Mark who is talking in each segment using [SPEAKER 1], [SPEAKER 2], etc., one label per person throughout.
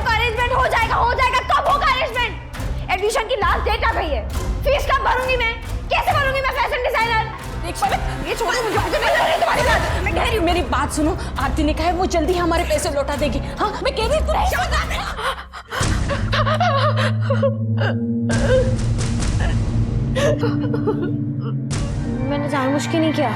[SPEAKER 1] पैसों का अरेंजमेंट हो जाएगा। कब होगा अरेंजमेंट? एडमिशन की लास्ट डेट आ गई है, फीस कब भरूंगी मैं? कैसे भरूंगी मैं फैशन डिजाइनर? ये छोड़ो मुझे, तुम्हारी बात।
[SPEAKER 2] मैं कह रही हूँ, मेरी बात सुनो। आरती ने कहा है वो जल्दी हमारे पैसे लौटा देगी। हाँ मैं कह रही हूँ
[SPEAKER 1] मैंने जानबूझ के नहीं किया।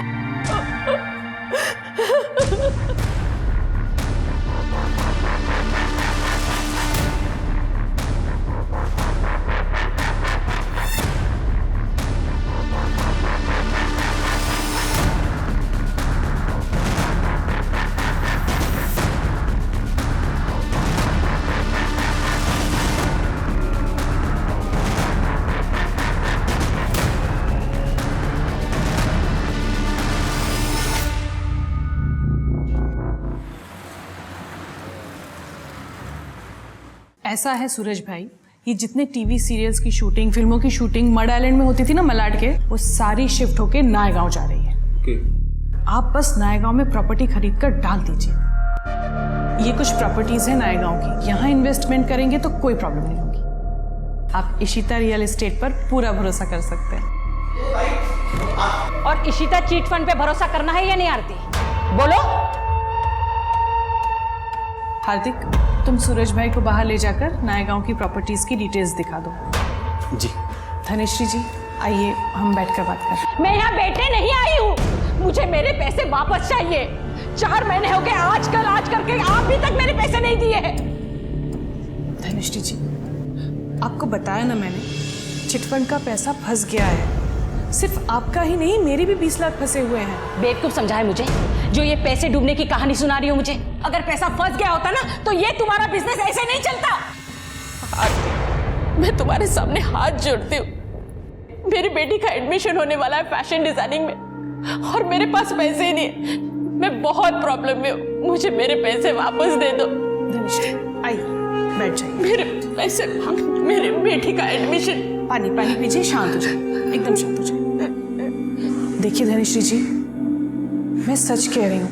[SPEAKER 3] ऐसा है सूरज भाई, ये जितने टीवी सीरियल्स की शूटिंग, फिल्मों की शूटिंग मड आइलैंड में होती थी ना मलाड के, वो सारी शिफ्ट होके नायगांव जा रही है। आप बस नायगांव में प्रॉपर्टी खरीद कर डाल दीजिए। ये कुछ प्रॉपर्टीज है नायगांव की, यहाँ इन्वेस्टमेंट करेंगे तो कोई प्रॉब्लम नहीं होगी। आप इशिता रियल एस्टेट पर पूरा भरोसा कर सकते हैं।
[SPEAKER 2] और इशिता चीट फंड पे भरोसा करना है या नहीं आरती? बोलो।
[SPEAKER 3] हार्दिक, तुम सूरज भाई को बाहर ले जाकर नायगांव की प्रॉपर्टीज की डिटेल्स दिखा दो।
[SPEAKER 4] जी।
[SPEAKER 3] धनेश्वरी जी आइए, हम बैठकर बात करें।
[SPEAKER 2] मैं यहाँ बैठने नहीं आई हूँ, मुझे मेरे पैसे वापस चाहिए। 4 महीने हो गए आज करके आप भी तक मेरे पैसे नहीं दिए हैं।
[SPEAKER 3] धनेश्वरी जी, आपको बताया ना मैंने, चिटफंड का पैसा फंस गया है। सिर्फ आपका ही नहीं, मेरे भी 20 लाख फंसे हुए हैं।
[SPEAKER 2] बेवकूफ समझा है मुझे, जो ये पैसे डूबने की कहानी सुना रही हो मुझे। अगर पैसा फंस गया होता ना तो ये तुम्हारा बिजनेस ऐसे नहीं चलता। आरती, मैं तुम्हारे सामने हाथ जोड़ती हूँ। मेरी बेटी का एडमिशन होने वाला है फैशन डिजाइनिंग में और मेरे पास पैसे ही नहीं है। मैं बहुत प्रॉब्लम में हूँ, मुझे मेरे पैसे वापस दे दो।
[SPEAKER 3] धनेश्वरी आइए, बैठ जाइए।
[SPEAKER 2] मेरे पैसे, मेरी बेटी का एडमिशन।
[SPEAKER 3] पानी पीजिए, शांत हो जाइए, एकदम शांत हो जाइए। देखिए धनेश्वरी जी, मैं सच कह रही हूँ,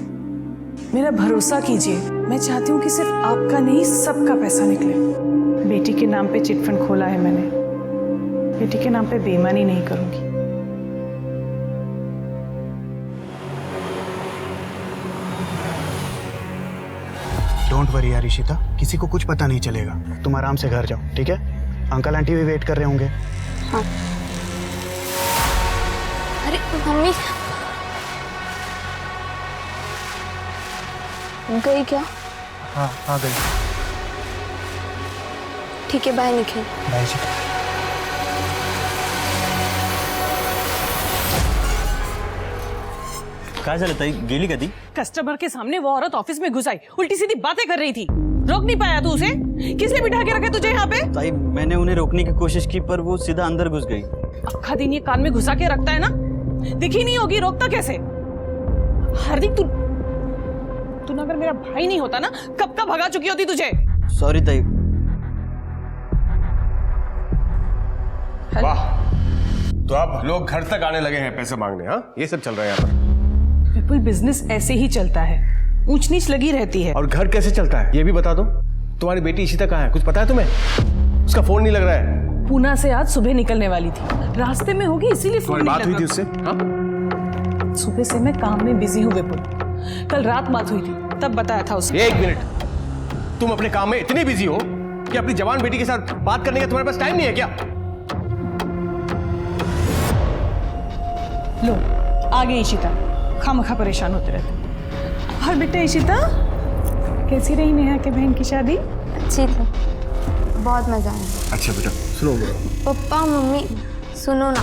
[SPEAKER 3] मेरा भरोसा कीजिए। मैं चाहती हूँ कि सिर्फ आपका नहीं, सबका पैसा निकले। बेटी के नाम पे चिटफंड खोला है मैंने, बेटी के नाम पे बेईमानी नहीं करूंगी।
[SPEAKER 4] डोंट वरी यार इशिता, किसी को कुछ पता नहीं चलेगा। तुम आराम से घर जाओ, ठीक है? अंकल आंटी भी वेट कर रहे होंगे।
[SPEAKER 1] हाँ। अरे मम्मी गई क्या?
[SPEAKER 4] हाँ आ गई।
[SPEAKER 1] ठीक है, बाय निखिल।
[SPEAKER 4] बाय जी।
[SPEAKER 5] काय झालं ताई, गेली कधी?
[SPEAKER 3] कस्टमर के सामने वो औरत ऑफिस में घुस आई, उल्टी सीधी बातें कर रही थी। रोक नहीं पाया तू उसे? किसने बिठा के रखे तुझे यहाँ पे?
[SPEAKER 5] ताई, मैंने उन्हें रोकने की कोशिश की पर वो सीधा अंदर घुस गई।
[SPEAKER 3] आखा दिन ये कान में घुसा के रखता है ना, दिखी नहीं होगी, रोकता कैसे? हार्दिक, तू ना अगर मेरा भाई नहीं होता ना, कब का भगा चुकी होती तुझे।
[SPEAKER 5] सॉरी ताई।
[SPEAKER 6] वाह, तो अब लोग घर तक आने लगे हैं पैसे मांगने। हाँ, ये सब चल रहा है यहाँ पर।
[SPEAKER 3] विपुल, बिजनेस ऐसे ही चलता है, ऊंच नीच लगी रहती है।
[SPEAKER 6] और घर कैसे चलता है ये भी बता दो। तुम्हारी बेटी इशिता कहाँ है, कुछ पता है तुम्हें? उसका फोन नहीं लग रहा है।
[SPEAKER 3] पूना से आज सुबह निकलने वाली थी, रास्ते में होगी इसीलिए फोन नहीं लगा।
[SPEAKER 6] बात हुई थी उससे? हाँ?
[SPEAKER 3] सुबह से मैं काम में बिजी हूँ विपुल, कल रात बात हुई थी, तब बताया था उसे।
[SPEAKER 6] एक मिनट, तुम अपने काम में इतनी बिजी हो कि अपनी जवान बेटी के साथ बात करने का तुम्हारे पास टाइम नहीं है क्या?
[SPEAKER 3] लो आ गई इशिता, खामखा परेशान होते रहते। और बेटा इशिता, कैसी रही नेहा के बहन की शादी?
[SPEAKER 1] अच्छी थी, बहुत मजा आया।
[SPEAKER 6] अच्छा बेटा सुनो मेरा।
[SPEAKER 1] पप्पा मम्मी सुनो ना,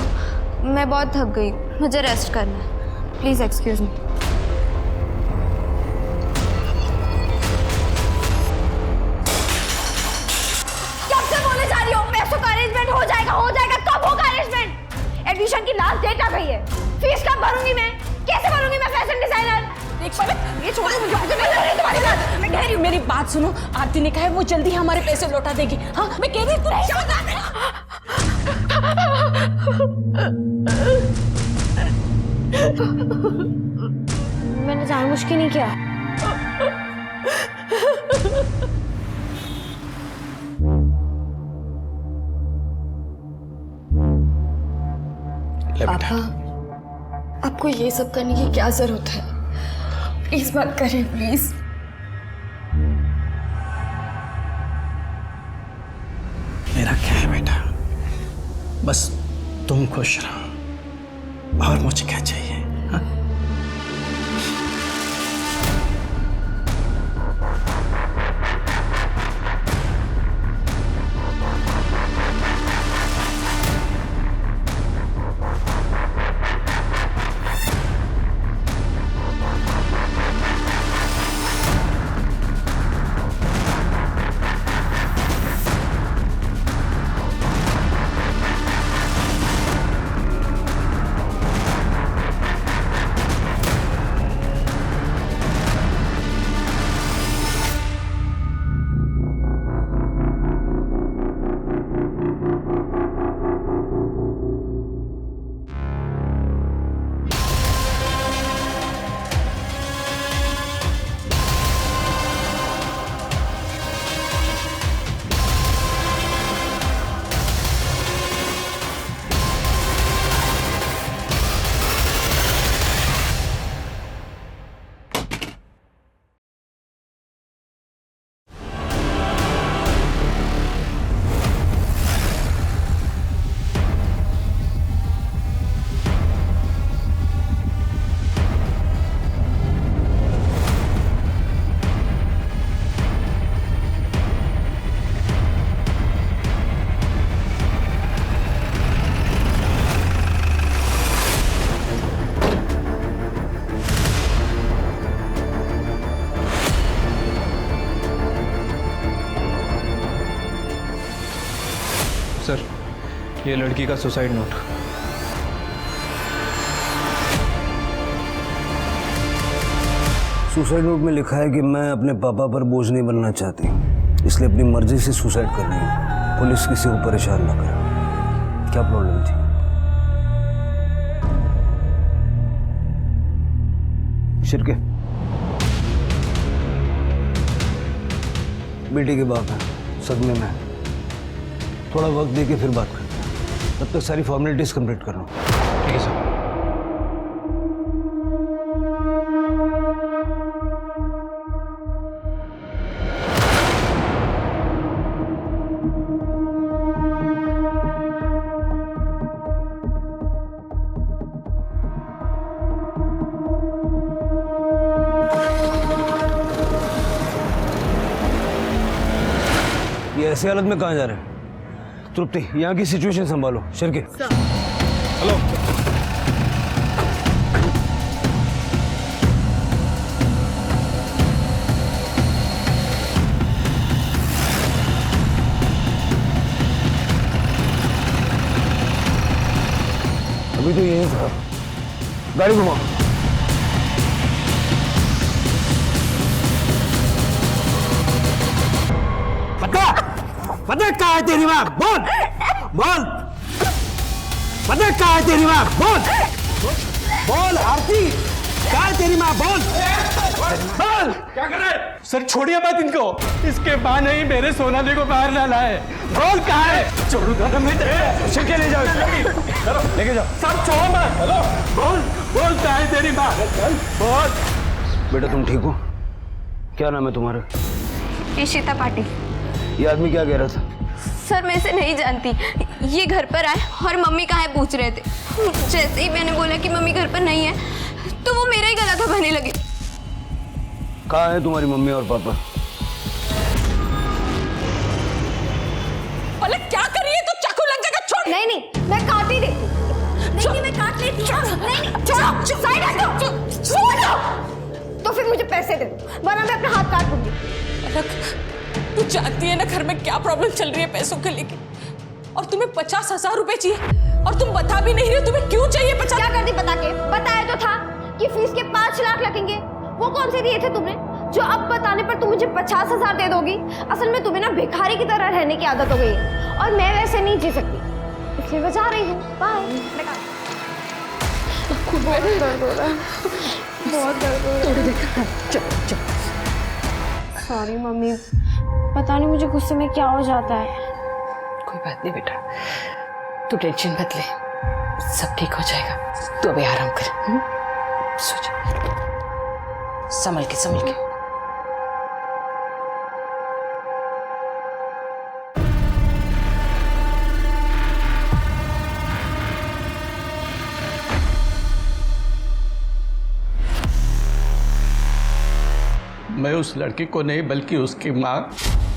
[SPEAKER 1] मैं बहुत थक गई, मुझे रेस्ट करना है, प्लीज एक्सक्यूज मी। कब से बोले जा रही हो पैसों का अरेंजमेंट हो जाएगा। कब होगा अरेंजमेंट? एडमिशन की लास्ट डेट आ गई है, फीस कब भरूंगी मैं? कैसे भरूंगी मैं फैशन डिजाइनर? ये छोड़ो मुझे, तुम्हारी बात।
[SPEAKER 2] मैं कह रही हूँ, मेरी बात सुनो। आरती ने कहा है वो जल्दी हमारे पैसे लौटा देगी। हाँ मैं कह रही हूँ,
[SPEAKER 1] मैंने जानबूझ के नहीं किया।
[SPEAKER 4] ले बेटा।
[SPEAKER 7] पापा, आपको ये सब करने की क्या जरूरत है? प्लीज मत करें, प्लीज।
[SPEAKER 4] मेरा क्या है बेटा, बस तुम खुश रहो और मुझे क्या चाहिए। हाँ?
[SPEAKER 8] सर, ये लड़की का सुसाइड नोट।
[SPEAKER 9] सुसाइड नोट में लिखा है कि मैं अपने पापा पर बोझ नहीं बनना चाहती, इसलिए अपनी मर्जी से सुसाइड कर रही हूँ। पुलिस किसी को परेशान ना करे। क्या प्रॉब्लम थी? शिरके बेटी के बाप है, सदमे में। थोड़ा वक्त दे के फिर बात करते हैं, तब तक सारी फॉर्मेलिटीज कंप्लीट कर लो।
[SPEAKER 8] ठीक है सर।
[SPEAKER 9] ये ऐसी हालत में कहाँ जा रहे हैं? तृप्ति, यहाँ की सिचुएशन संभालो। शिरके, हेलो। अभी तो यही था, गाड़ी घुमाओ। पता कहाँ है तेरी माँ? बोल बोल, पता कहाँ है तेरी माँ? बोल बोल आरती, कहाँ है तेरी माँ? बोल बोल।
[SPEAKER 6] क्या कर रहे हैं? सर छोड़िए मत इनको, इसके बहाने ही मेरे सोनाली को बाहर डाला है। बोल कहाँ है? छोड़ूंगा तो मैं
[SPEAKER 9] शिरके ले जाओ, लेके जाओ।
[SPEAKER 6] सर छोड़ो मत। हेलो बोल बोल, कहाँ है तेरी माँ? बोल।
[SPEAKER 9] बेटा तुम ठीक हो? क्या नाम है तुम्हारा?
[SPEAKER 1] इशिता पाटिल।
[SPEAKER 9] ये आदमी क्या कह रहा था?
[SPEAKER 7] सर मैं इसे नहीं जानती, ये घर पर आए और मम्मी कहाँ है पूछ रहे थे। जैसे ही मैंने बोला कि मम्मी घर पर नहीं है, तो वो मेरा ही गला दबाने लगे।
[SPEAKER 9] कहाँ है तुम्हारी मम्मी और पापा?
[SPEAKER 2] पलक क्या कर रही है? तो चाकू लग जाएगा। छोड़।
[SPEAKER 1] नहीं नहीं, मैं काट ही देती हूँ। नहीं मैं काट लेती हूँ। नहीं छोड़ो, साइड हटो, छोड़ो। तो फिर मुझे पैसे दे दो, वरना मैं अपना हाथ काट दूंगी।
[SPEAKER 2] पलक, तू जानती है ना घर में क्या प्रॉब्लम चल रही है पैसों के लेके, और तुम्हें 50,000 रुपए चाहिए और तुम बता भी नहीं रहे तुम्हें क्यों चाहिए 50।
[SPEAKER 1] क्या करती बता के? बताया तो था कि फीस के 5 लाख लगेंगे। वो कौन से दिए थे तुमने जो अब बताने पर तुम मुझे 50,000 दे दोगी? असल में तुम्हें ना भिखारी की तरह रहने की आदत हो गई है और मैं वैसे नहीं जी सकती, इसलिए मैं जा रही हूँ। बाय।
[SPEAKER 7] बहुत दर्द हो रहा है, बहुत दर्द हो रहा है। सॉरी मम्मी, पता नहीं मुझे गुस्से में क्या हो जाता है।
[SPEAKER 3] कोई बात नहीं बेटा, तू टेंशन मत ले,
[SPEAKER 2] सब ठीक हो जाएगा, तू अभी आराम कर। सो जा, संभल के संभल के।
[SPEAKER 4] मैं उस लड़की को नहीं बल्कि उसकी माँ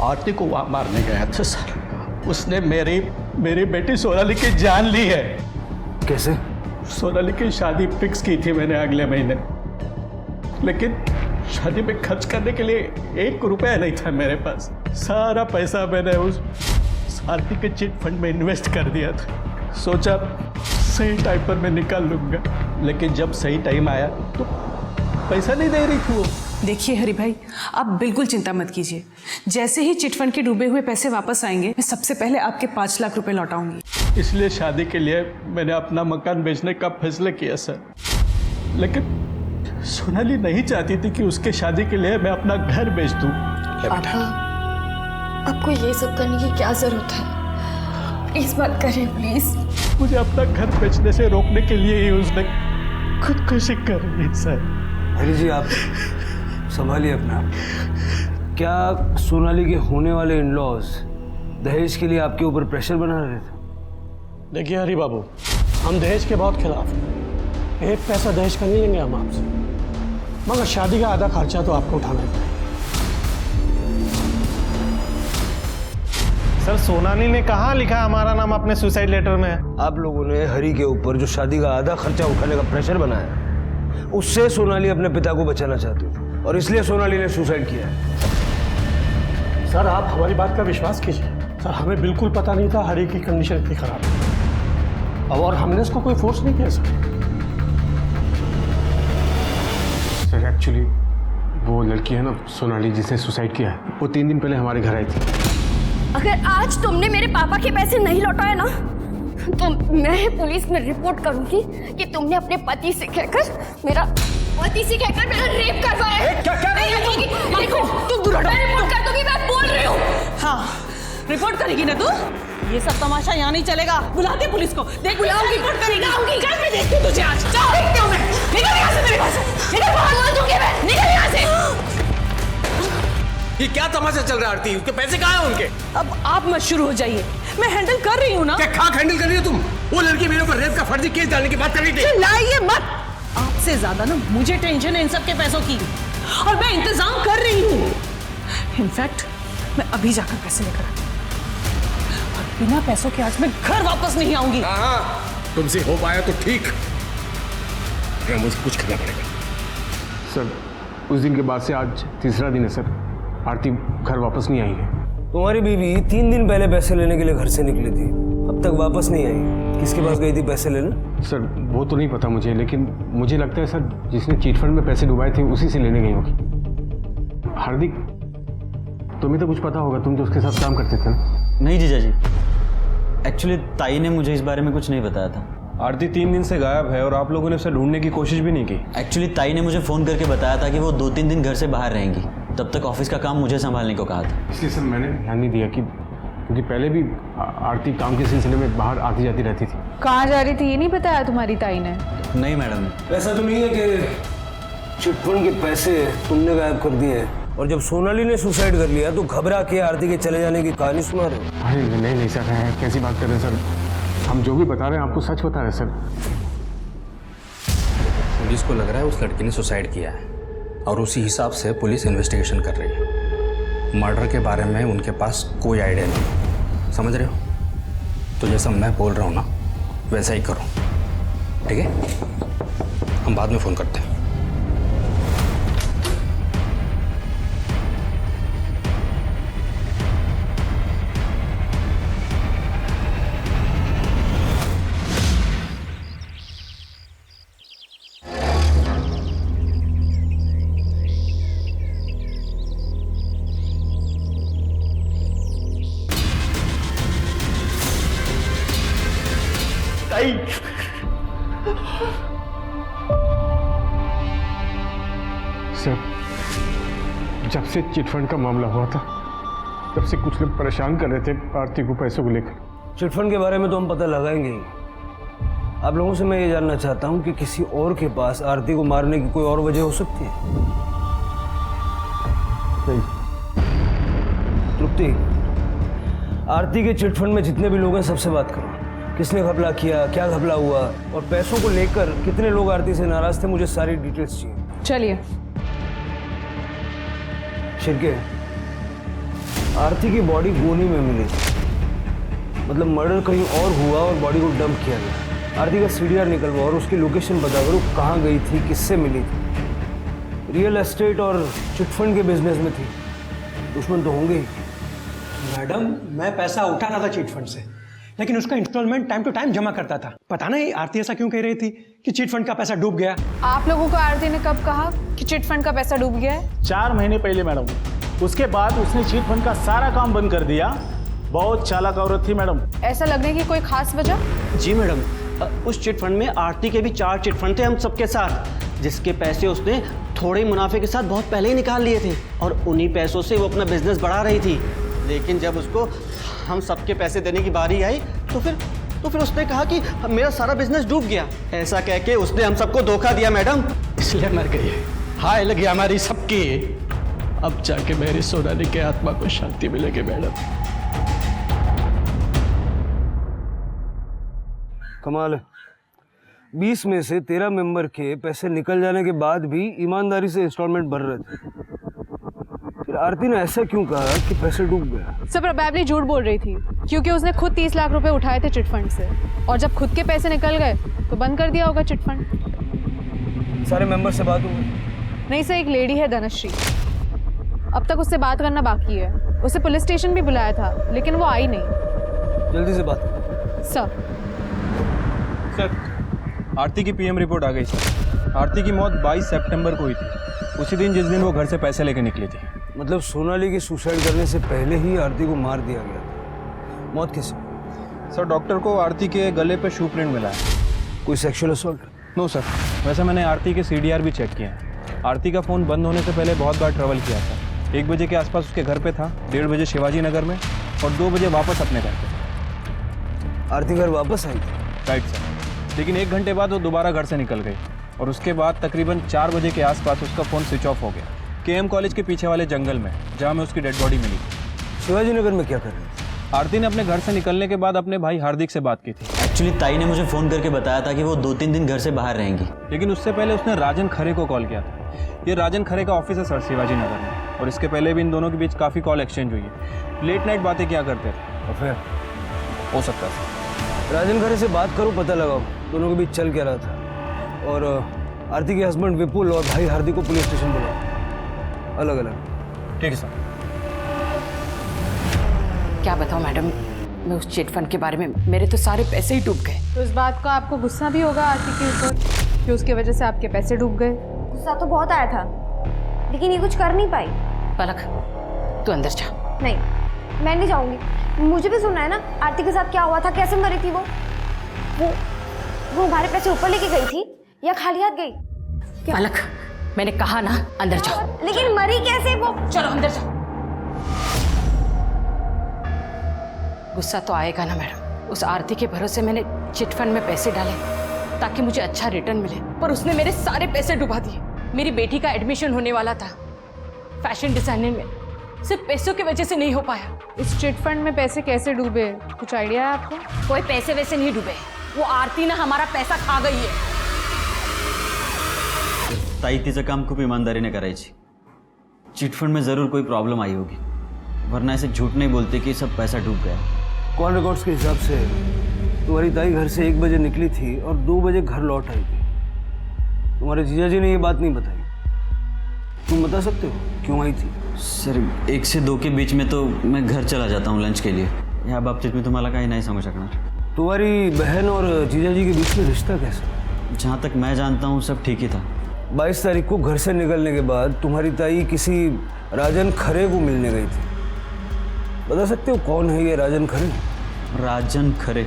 [SPEAKER 4] आरती को वहाँ मारने गया था सर। उसने मेरी बेटी सोनाली की जान ली है।
[SPEAKER 9] कैसे?
[SPEAKER 4] सोनाली की शादी फिक्स की थी मैंने अगले महीने, लेकिन शादी में खर्च करने के लिए 1 रुपया नहीं था मेरे पास। सारा पैसा मैंने उस आरती के चिट फंड में इन्वेस्ट कर दिया था। सोचा सही टाइम पर मैं निकाल लूंगा, लेकिन जब सही टाइम आया तो पैसा नहीं दे रही थी वो।
[SPEAKER 3] देखिए हरि भाई, आप बिल्कुल चिंता मत कीजिए। जैसे ही चिटफंड के डूबे हुए पैसे वापस आएंगे, मैं सबसे पहले आपके 5 लाख रुपए लौटाऊंगी।
[SPEAKER 4] इसलिए शादी के लिए मैंने अपना मकान बेचने का फैसला किया सर, लेकिन सोनाली नहीं चाहती थी कि उसके शादी के लिए मैं अपना घर बेच दूं।
[SPEAKER 7] पापा, आपको ये सब करने की क्या जरूरत है? प्लीज मत करें, प्लीज।
[SPEAKER 4] मुझे अपना घर बेचने से रोकने के लिए ही उसने खुदकुशी कर ली सर।
[SPEAKER 9] हरी जी, आप संभालिए अपना। क्या सोनाली के होने वाले इन-लॉज दहेज के लिए आपके ऊपर प्रेशर बना रहे थे?
[SPEAKER 4] देखिए हरी बाबू, हम दहेज के बहुत खिलाफ हैं। 1 पैसा दहेज का नहीं लेंगे हम आपसे, मगर शादी का आधा खर्चा तो आपको उठाना है।
[SPEAKER 6] सर, सोनाली ने कहाँ लिखा हमारा नाम अपने सुसाइड लेटर में?
[SPEAKER 9] आप लोगों ने हरी के ऊपर जो शादी का आधा खर्चा उठाने का प्रेशर बनाया, उससे सोनाली अपने पिता को बचाना चाहती थी और इसलिए सोनाली ने सुसाइड किया है।
[SPEAKER 4] सर, आप हमारी बात का विश्वास कीजिए। सर, हमें बिल्कुल पता नहीं था हरी की कंडीशन इतनी खराब है, और हमने इसको कोई फोर्स नहीं किया
[SPEAKER 8] सर। एक्चुअली वो लड़की है ना सोनाली, जिसने सुसाइड किया है, वो 3 दिन पहले हमारे घर आई थी।
[SPEAKER 1] अगर आज तुमने मेरे पापा के पैसे नहीं लौटाए ना, तो मैं पुलिस में रिपोर्ट करूंगी कि तुमने अपने पति से कहकर मेरा रेप करवाया है।
[SPEAKER 3] देखो, तुम दूर हटो।
[SPEAKER 1] मैं रिपोर्ट कर दूंगी, मैं बोल रही हूँ।
[SPEAKER 3] हाँ, रिपोर्ट करेगी ना तू? ये सब तमाशा यहाँ नहीं चलेगा। बुलाते पुलिस को। देख, बुलाऊंगी, रिपोर्ट करेगी। कल मैं देखती हूँ तुझे आज। चल, देखती हूँ मैं। निकल यहाँ से मेरे पास से। निकल, बोल दूंगी मैं। निकल यहाँ से।
[SPEAKER 9] ये क्या तमाशा चल रहा है आरती? उसके पैसे कहाँ हैं उनके?
[SPEAKER 3] अब आप मत शुरू हो जाइए, मैं हैंडल कर रही हूँ ना।
[SPEAKER 9] क्या खाक हैंडल कर रही हो तुम? वो लड़की मेरे ऊपर रेप का फर्जी केस डालने की बात कर रही थी।
[SPEAKER 3] चिल्लाइए मत। आपसे ज्यादा ना मुझे टेंशन है इन सब के पैसों की, और मैं इंतजाम कर रही हूँ। इनफैक्ट मैं अभी जाकर पैसे लेकर आती हूँ, और बिना पैसों के आज मैं घर वापस नहीं आऊंगी।
[SPEAKER 9] हाँ, तुमसे हो पाया तो ठीक, मुझे कुछ करना पड़ेगा।
[SPEAKER 8] सर, उस दिन के बाद से आज तीसरा दिन है सर, आरती घर वापस नहीं आई है।
[SPEAKER 9] तुम्हारी बीवी 3 दिन पहले पैसे लेने के लिए घर से निकली थी, अब तक वापस नहीं आई। किसके पास गई थी पैसे लेने?
[SPEAKER 8] सर, वो तो नहीं पता मुझे, लेकिन मुझे लगता है सर, जिसने चीट फंड में पैसे डुबाए थे उसी से लेने गई होगी। हार्दिक, तुम्हें तो कुछ पता होगा, तुम तो उसके साथ काम करते थे ना?
[SPEAKER 5] नहीं जीजा जी, एक्चुअली ताई ने मुझे इस बारे में कुछ नहीं बताया था।
[SPEAKER 8] आरती 3 दिन से गायब है और आप लोगों ने उसे ढूंढने की कोशिश भी नहीं की।
[SPEAKER 5] एक्चुअली ताई ने मुझे फ़ोन करके बताया था कि वो 2-3 दिन घर से बाहर रहेंगी, तब तक ऑफिस का काम मुझे संभालने को कहा था।
[SPEAKER 8] इसलिए सर मैंने ध्यान नहीं दिया, क्योंकि पहले भी आरती काम के सिलसिले में बाहर आती जाती रहती थी।
[SPEAKER 10] कहाँ जा रही थी ये नहीं बताया तुम्हारी ताई ने?
[SPEAKER 5] नहीं मैडम।
[SPEAKER 9] ऐसा तो नहीं है कि चिटफंड के पैसे तुमने गायब कर दिए, और जब सोनाली ने सुसाइड कर लिया तो घबरा के आरती के चले जाने की कहानी सुना रहे हो?
[SPEAKER 8] अरे नहीं सर, कैसी बात कर रहे हैं सर? हम जो भी बता रहे हैं आपको सच बता रहे हैं सर।
[SPEAKER 11] पुलिस को लग रहा है उस लड़की ने सुसाइड किया है, और उसी हिसाब से पुलिस इन्वेस्टिगेशन कर रही है। मर्डर के बारे में उनके पास कोई आइडिया नहीं, समझ रहे हो? तो जैसा मैं बोल रहा हूँ ना, वैसा ही करो, ठीक है? हम बाद में फ़ोन करते हैं।
[SPEAKER 8] सर, जब से चिटफंड का मामला हुआ था, तब से कुछ लोग परेशान कर रहे थे आरती को पैसों को लेकर।
[SPEAKER 9] चिटफंड के बारे में तो हम पता लगाएंगे ही, आप लोगों से मैं ये जानना चाहता हूँ कि किसी और के पास आरती को मारने की कोई और वजह हो सकती है? तृप्ति, आरती के चिटफंड में जितने भी लोग हैं सबसे बात करो। किसने घपला किया, क्या घपला हुआ, और पैसों को लेकर कितने लोग आरती से नाराज थे, मुझे सारी डिटेल्स चाहिए।
[SPEAKER 3] चलिए।
[SPEAKER 9] शिरके, आरती की बॉडी गोनी में मिली, मतलब मर्डर कहीं और हुआ और बॉडी को डंप किया गया। आरती का सीडीआर निकलवा और उसकी लोकेशन बता करो, कहाँ गई थी, किससे मिली थी। रियल एस्टेट और चिटफंड के बिजनेस में थी, दुश्मन तो होंगे ही।
[SPEAKER 6] मैडम, मैं पैसा उठाना था चिट फंड से, लेकिन उसका इंस्टॉलमेंट टाइम टू टाइम जमा करता था। पता नहीं आरती ऐसा क्यों कह रही थी कि चिट फंड का पैसा डूब गया।
[SPEAKER 3] आप लोगों को आरती ने कब कहा कि चिट फंड का पैसा डूब गया है?
[SPEAKER 4] 4 महीने पहले मैडम। उसके बाद उसने चिट फंड का सारा काम बंद कर दिया। बहुत चालाक औरत थी मैडम।
[SPEAKER 3] ऐसा लगने की कोई खास वजह?
[SPEAKER 12] जी मैडम, उस चिट फंड में आरती के भी 4 चिट फंड थे हम सबके साथ, जिसके पैसे उसने थोड़े मुनाफे के साथ बहुत पहले ही निकाल लिए थे और उन्हीं पैसों से वो अपना बिजनेस बढ़ा रही थी। लेकिन जब उसको हम सबके पैसे देने की बारी आई तो फिर उसने कहा कि मेरा सारा बिजनेस डूब गया। ऐसा कह के उसने हम सबको धोखा दिया मैडम,
[SPEAKER 6] इसलिए मर गई है। हाय लगी हमारी सबकी। अब जाके मेरी सोनाली के आत्मा को शांति मिलेगी मैडम।
[SPEAKER 9] कमाल है, 20 में से 13 मेंबर के पैसे निकल जाने के बाद भी ईमानदारी से इंस्टॉलमेंट भर रहे थे। फिर आरती ने ऐसा क्यों कहा कि पैसे डूब गया?
[SPEAKER 3] सब प्रोबेबली झूठ बोल रही थी, क्योंकि उसने खुद 30 लाख रुपए उठाए थे चिटफंड से, और जब खुद के पैसे निकल गए तो बंद कर दिया होगा चिटफंड।
[SPEAKER 9] सारे मेंबर से बात हुई?
[SPEAKER 3] नहीं सर, एक लेडी है धनश्री, अब तक उससे बात करना बाकी है। उसे पुलिस स्टेशन भी बुलाया था लेकिन वो आई नहीं।
[SPEAKER 9] जल्दी से बात।
[SPEAKER 3] सर
[SPEAKER 8] आरती की पीएम रिपोर्ट आ गई सर। आरती की मौत 22 सितंबर को हुई थी, उसी दिन जिस दिन वो घर से पैसे लेकर निकली थी।
[SPEAKER 9] मतलब सोनाली की सुसाइड करने से पहले ही आरती को मार दिया गया था। मौत किससे?
[SPEAKER 8] सर डॉक्टर को आरती के गले पे शू प्रिंट मिला है।
[SPEAKER 9] कोई सेक्सुअल असॉल्ट?
[SPEAKER 8] नो सर, वैसे मैंने आरती के सीडीआर भी चेक किया है। आरती का फ़ोन बंद होने से पहले बहुत बार ट्रैवल किया था। 1 बजे के आसपास उसके घर पे था, 1:30 बजे शिवाजी नगर में और 2 बजे वापस अपने घर पे।
[SPEAKER 9] आरती घर वापस आई थी?
[SPEAKER 8] राइट सर, लेकिन 1 घंटे बाद वो दोबारा घर से निकल गई और उसके बाद तकरीबन 4 बजे के आसपास उसका फ़ोन स्विच ऑफ हो गया, केएम कॉलेज के पीछे वाले जंगल में, जहाँ में उसकी डेड बॉडी मिली थी।
[SPEAKER 9] शिवाजी नगर में क्या कर रही थी?
[SPEAKER 8] आरती ने अपने घर से निकलने के बाद अपने भाई हार्दिक से बात की थी।
[SPEAKER 5] एक्चुअली ताई ने मुझे फ़ोन करके बताया था कि वो 2-3 दिन घर से बाहर रहेंगी,
[SPEAKER 8] लेकिन उससे पहले उसने राजन खरे को कॉल किया था। ये राजन खरे का ऑफिस है सर शिवाजी नगर में, और इसके पहले भी इन दोनों के बीच काफ़ी कॉल एक्सचेंज हुई है। लेट नाइट बातें क्या करते थे।
[SPEAKER 9] और फिर?
[SPEAKER 8] हो सकता है
[SPEAKER 9] राजन खरे से बात करो, पता लगाओ दोनों के बीच चल क्या रहा था, और आरती के हस्बैंड विपुल और भाई हार्दिक को पुलिस स्टेशन बुलाओ, अलग अलग।
[SPEAKER 8] ठीक है सर।
[SPEAKER 2] क्या बताऊं मैडम, मैं उस चिट फंड के बारे में, मेरे तो सारे पैसे ही डूब गए।
[SPEAKER 3] तो इस बात का आपको गुस्सा भी होगा आरती के ऊपर कि उसकी वजह से आपके पैसे डूब गए?
[SPEAKER 1] गुस्सा तो बहुत आया था, लेकिन ये कुछ कर नहीं पाई।
[SPEAKER 2] पलक, तू अंदर जा।
[SPEAKER 1] नहीं, मैं नहीं जाऊंगी। मुझे भी सुनना है ना आरती के साथ क्या हुआ था, कैसे मरी थी वो हमारे पैसे ऊपर लेके गई थी या खाली हाथ गई?
[SPEAKER 2] पलक, मैंने कहा ना अंदर जाओ।
[SPEAKER 1] लेकिन मरी कैसे वो?
[SPEAKER 2] चलो अंदर जाओ। गुस्सा तो आएगा ना मैडम, उस आरती के भरोसे मैंने चिट फंड में पैसे डाले ताकि मुझे अच्छा रिटर्न मिले, पर उसने मेरे सारे पैसे डुबा दिए। मेरी बेटी का एडमिशन होने वाला था फैशन डिजाइनिंग में, सिर्फ पैसों की वजह से नहीं हो पाया।
[SPEAKER 3] इस चिट फंड में पैसे कैसे डूबे, कुछ आइडिया है आपको?
[SPEAKER 2] कोई पैसे वैसे नहीं डूबे, वो आरती ना हमारा पैसा खा गई है।
[SPEAKER 5] ताई तिचं काम खूप ईमानदारीने करायची। चिटफंड में ज़रूर कोई प्रॉब्लम आई होगी, वरना ऐसे झूठ नहीं बोलते कि सब पैसा डूब गया।
[SPEAKER 9] कॉल रिकॉर्ड्स के हिसाब से तुम्हारी ताई घर से 1 बजे निकली थी और 2 बजे घर लौट आई थी। तुम्हारे जीजा जी ने ये बात नहीं बताई, तुम बता सकते हो क्यों आई थी?
[SPEAKER 5] सर 1 से 2 के बीच में तो मैं घर चला जाता हूँ लंच के लिए, या बाबतीत मी तुम्हाला काही नाही सांगू शकणार।
[SPEAKER 9] तुम्हारी बहन और जीजा जी के बीच में रिश्ता कैसा?
[SPEAKER 5] जहाँ तक मैं जानता हूँ सब ठीक ही था।
[SPEAKER 9] 22 तारीख को घर से निकलने के बाद तुम्हारी ताई किसी राजन खरे को मिलने गई थी। बता सकते हो कौन है ये राजन खरे?
[SPEAKER 5] राजन खरे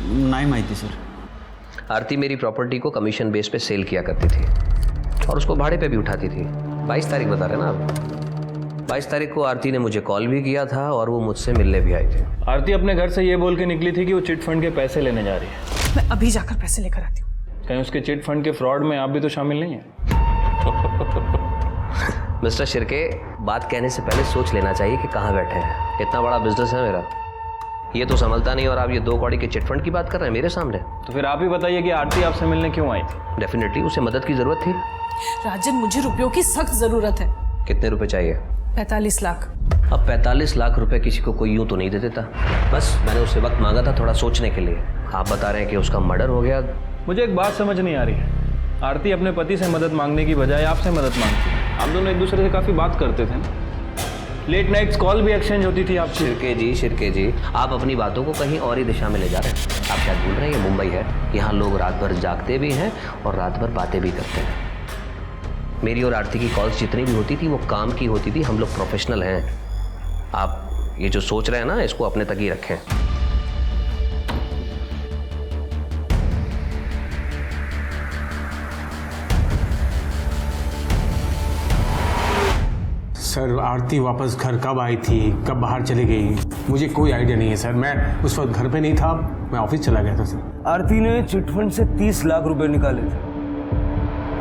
[SPEAKER 5] नहीं माहिती सर।
[SPEAKER 13] आरती मेरी प्रॉपर्टी को कमीशन बेस पे सेल किया करती थी और उसको भाड़े पे भी उठाती थी। 22 तारीख बता रहे ना आप? 22 तारीख को आरती ने मुझे कॉल भी किया था और वो मुझसे मिलने भी आए थे।
[SPEAKER 8] आरती अपने घर से ये बोल के निकली थी कि वो चिट फंड के पैसे लेने जा रही है।
[SPEAKER 3] मैं अभी जाकर पैसे लेकर आती हूँ।
[SPEAKER 8] कहीं उसके चिट फंड के फ्रॉड में आप भी तो शामिल नहीं हैं?
[SPEAKER 13] मिस्टर शिर्के, बात कहने से पहले सोच लेना चाहिए कि कहाँ बैठे हैं। इतना बड़ा बिजनेस है मेरा, ये तो संभलता नहीं और आप ये 2 कौड़ी के चिट फंड की बात कर रहे हैं मेरे सामने।
[SPEAKER 8] तो फिर आप ही बताइए कि आरती आपसे मिलने क्यों आई थी?
[SPEAKER 13] डेफिनेटली उसे मदद की जरूरत थी।
[SPEAKER 3] राजन, मुझे रुपयों की सख्त जरूरत है।
[SPEAKER 13] कितने रुपए चाहिए?
[SPEAKER 3] 45 लाख।
[SPEAKER 13] अब 45 लाख रुपए किसी को कोई यूं तो नहीं दे देता। बस मैंने उससे वक्त मांगा था थोड़ा सोचने के लिए। आप बता रहे हैं कि उसका मर्डर हो गया।
[SPEAKER 8] मुझे एक बात समझ नहीं आ रही है, आरती अपने पति से मदद मांगने की बजाय आपसे मदद मांगती है। आप दोनों एक दूसरे से काफ़ी बात करते थे, लेट नाइट्स कॉल भी एक्सचेंज होती थी आप।
[SPEAKER 13] शिर्के जी, आप अपनी बातों को कहीं और ही दिशा में ले जा रहे हैं। आप शायद भूल रहे हैं ये मुंबई है, यहाँ लोग रात भर जागते भी हैं और रात भर बातें भी करते हैं। मेरी और आरती की कॉल्स जितनी भी होती थी वो काम की होती थी। हम लोग प्रोफेशनल हैं। आप ये जो सोच रहे हैं ना, इसको अपने तक ही रखें।
[SPEAKER 11] सर, आरती वापस घर कब आई थी, कब बाहर चली गई, मुझे कोई आइडिया नहीं है सर। मैं उस वक्त घर पे नहीं था, मैं ऑफिस चला गया था सर।
[SPEAKER 9] आरती ने चिटफंड से 30 लाख रुपए निकाले थे।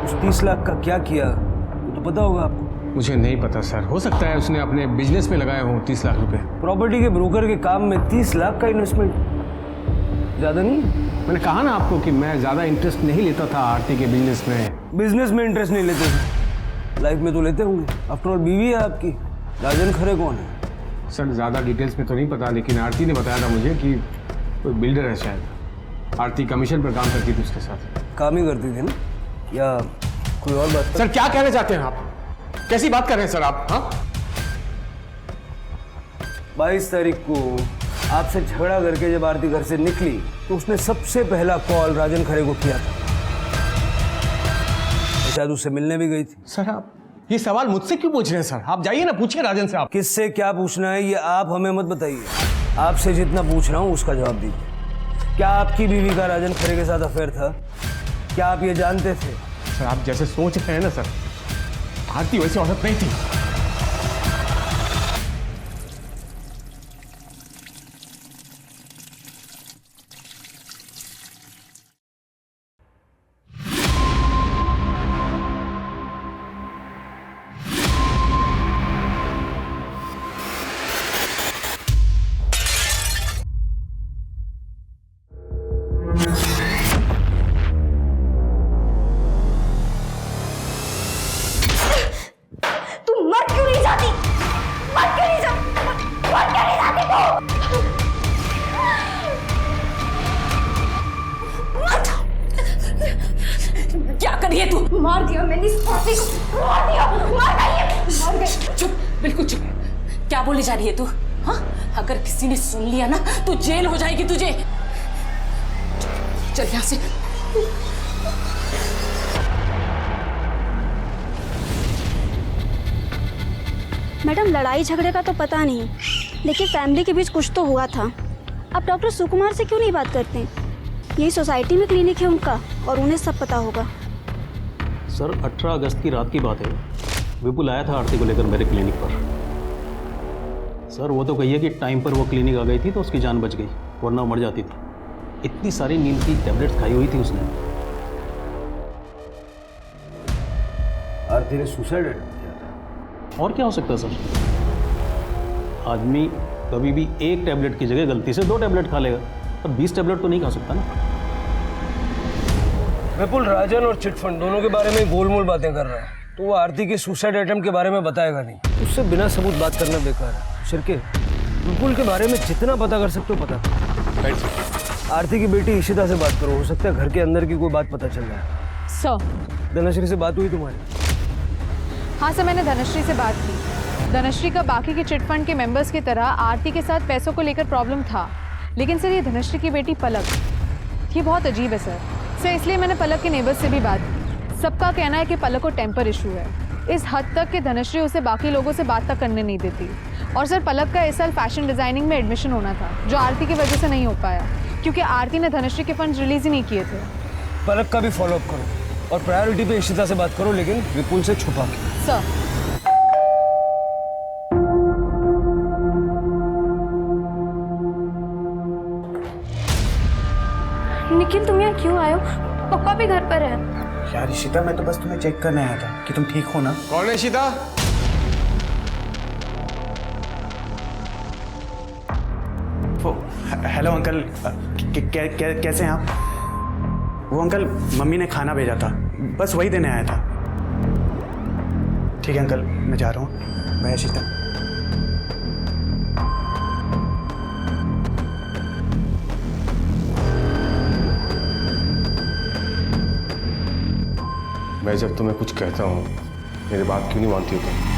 [SPEAKER 9] उस 30 लाख का क्या किया वो तो पता होगा आपको?
[SPEAKER 11] मुझे नहीं पता सर, हो सकता है उसने अपने बिजनेस में लगाए हों 30 लाख रुपए।
[SPEAKER 9] प्रॉपर्टी के ब्रोकर के काम में 30 लाख का इन्वेस्टमेंट ज़्यादा नहीं?
[SPEAKER 11] मैंने कहा ना आपको कि मैं ज़्यादा इंटरेस्ट नहीं लेता था आरती के बिजनेस में।
[SPEAKER 9] बिजनेस में इंटरेस्ट नहीं लेते थे, लाइफ में तो लेते होंगे। आफ्टर ऑल बीवी है आपकी। राजन खरे कौन है?
[SPEAKER 11] सर, ज़्यादा डिटेल्स में तो नहीं पता, लेकिन आरती ने बताया था मुझे कि कोई बिल्डर है शायद। आरती कमीशन पर काम करती थी उसके साथ।
[SPEAKER 9] काम ही करती थी ना, या कोई और बात?
[SPEAKER 11] सर, क्या कहना चाहते हैं आप? कैसी बात कर रहे हैं सर आप? हाँ,
[SPEAKER 9] 22 तारीख को आपसे झगड़ा करके जब आरती घर से निकली तो उसने सबसे पहला कॉल राजन खरे को किया था। शायद उससे मिलने भी गई थी।
[SPEAKER 11] सर, आप ये सवाल मुझसे क्यों पूछ रहे हैं सर? आप जाइए ना, पूछिए राजन से। आप
[SPEAKER 9] किससे क्या पूछना है ये आप हमें मत बताइए। आपसे जितना पूछ रहा हूँ उसका जवाब दीजिए। क्या आपकी बीवी का राजन खरे के साथ अफेयर था? क्या आप ये जानते थे?
[SPEAKER 11] सर, आप जैसे सोच रहे हैं ना सर, आरती वैसी औरत नहीं थी।
[SPEAKER 1] मार दिया मैंने इस पापी को, मार दिया, मार गई।
[SPEAKER 3] चुप, बिल्कुल चुप। क्या बोली जा रही है तू? हाँ, अगर किसी ने सुन लिया ना तो जेल हो जाएगी तुझे। चल यहाँ से।
[SPEAKER 14] मैडम, लड़ाई झगड़े का तो पता नहीं, लेकिन फैमिली के बीच कुछ तो हुआ था। आप डॉक्टर सुकुमार से क्यों नहीं बात करते? यही सोसाइटी में क्लिनिक है उनका और उन्हें सब पता होगा।
[SPEAKER 15] सर, 18 अगस्त की रात की बात है। विपुल आया था आरती को लेकर मेरे क्लिनिक पर। सर, वो तो कहिए कि टाइम पर वो क्लिनिक आ गई थी तो उसकी जान बच गई, वरना मर जाती थी। इतनी सारी नींद की टैबलेट्स खाई हुई थी उसने।
[SPEAKER 9] आरती ने सुसाइड किया था।
[SPEAKER 15] और क्या हो सकता है सर? आदमी कभी भी एक टैबलेट की जगह गलती से 2 टैबलेट खा लेगा, पर 20 टैबलेट तो नहीं खा सकता ना।
[SPEAKER 9] विपुल राजन और चिटफंड दोनों के बारे में गोलमोल बातें कर रहा है, तो वो आरती के सुसाइड अटेम्प्ट के बारे में बताएगा नहीं। उससे बिना सबूत बात करना बेकार है। शिर्के, विपुल के बारे में जितना पता कर सकते हो पता करो। आरती की बेटी इशिता से बात करो, हो सकता है घर के अंदर की कोई बात पता चल जाए।
[SPEAKER 10] सर,
[SPEAKER 9] धनश्री से बात हुई तुम्हारी?
[SPEAKER 10] हाँ सर, मैंने धनश्री से बात की। धनश्री का बाकी के चिटफंड के मेंबर्स की तरह आरती के साथ पैसों को लेकर प्रॉब्लम था, लेकिन सर ये धनश्री की बेटी पलक, ये बहुत अजीब है सर। इसलिए मैंने पलक के नेबर्स से भी बात की। सबका कहना है कि पलक को टेम्पर इशू है, इस हद तक कि धनश्री उसे बाकी लोगों से बात तक करने नहीं देती। और सर, पलक का इस साल फैशन डिजाइनिंग में एडमिशन होना था, जो आरती की वजह से नहीं हो पाया, क्योंकि आरती ने धनश्री के फंड्स रिलीज ही नहीं किए थे।
[SPEAKER 9] पलक का भी फॉलोअप करो और प्रायोरिटी पे इशिता से बात करो, लेकिन विपुल से छुपा के।
[SPEAKER 10] सर,
[SPEAKER 7] निखिल तुम यहाँ क्यों आए हो? पापा भी घर पर है।
[SPEAKER 16] यार इशिता, मैं तो बस तुम्हें चेक करने आया था कि तुम ठीक हो ना।
[SPEAKER 11] कौन है इशिता?
[SPEAKER 16] हेलो अंकल, कैसे हैं आप? वो अंकल मम्मी ने खाना भेजा था, बस वही देने आया था। ठीक है अंकल, मैं जा रहा हूँ। बाय इशिता।
[SPEAKER 17] मैं जब तुम्हें कुछ कहता हूँ मेरी बात क्यों नहीं मानती हो तुम?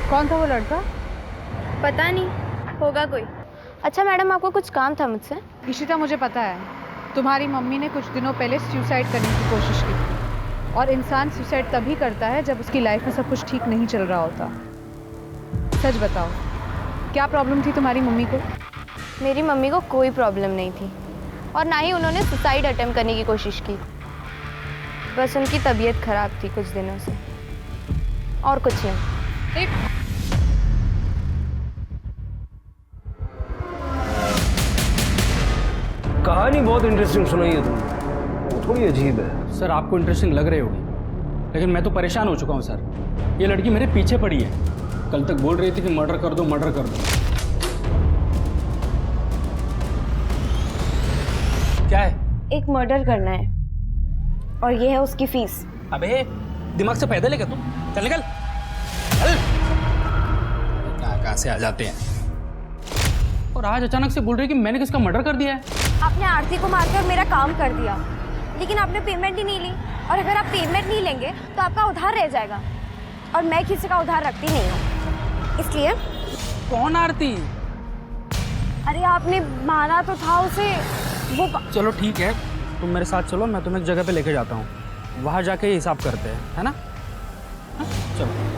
[SPEAKER 10] कौन था वो लड़का?
[SPEAKER 7] पता नहीं, होगा कोई। अच्छा मैडम, आपको कुछ काम था मुझसे?
[SPEAKER 10] इशिता, मुझे पता है तुम्हारी मम्मी ने कुछ दिनों पहले सुसाइड करने की कोशिश की थी, और इंसान सुसाइड तभी करता है जब उसकी लाइफ में सब कुछ ठीक नहीं चल रहा होता। सच बताओ, क्या प्रॉब्लम थी तुम्हारी मम्मी को?
[SPEAKER 7] मेरी मम्मी को कोई प्रॉब्लम नहीं थी, और ना ही उन्होंने सुसाइड अटेम्प्ट करने की कोशिश की। बस उनकी तबीयत खराब थी कुछ दिनों से, और कुछ नहीं।
[SPEAKER 9] कहानी बहुत इंटरेस्टिंग सुनाई है तुमने, थोड़ी अजीब है।
[SPEAKER 11] सर आपको इंटरेस्टिंग लग रही होगी, लेकिन मैं तो परेशान हो चुका हूँ सर। ये लड़की मेरे पीछे पड़ी है, कल तक बोल रही थी कि मर्डर कर दो मर्डर कर दो। क्या है?
[SPEAKER 1] एक मर्डर करना है, और ये है उसकी फीस।
[SPEAKER 11] अबे दिमाग से पैदल है क्या तू? चल निकल, चल। कहाँ से आ जाते हैं, और आज अचानक से बोल रही कि मैंने किसका मर्डर कर दिया है।
[SPEAKER 1] आपने आरती को मारकर मेरा काम कर दिया, लेकिन आपने पेमेंट ही नहीं ली, और अगर आप पेमेंट नहीं लेंगे तो आपका उधार रह जाएगा, और मैं किसी का उधार रखती नहीं हूँ, इसलिए।
[SPEAKER 11] कौन आरती?
[SPEAKER 1] अरे आपने मारा तो था उसे, वो।
[SPEAKER 11] चलो ठीक है, तुम मेरे साथ चलो, मैं तुम्हें एक जगह पे लेके जाता हूँ, वहाँ जाके हिसाब करते हैं, है ना? हाँ? चलो।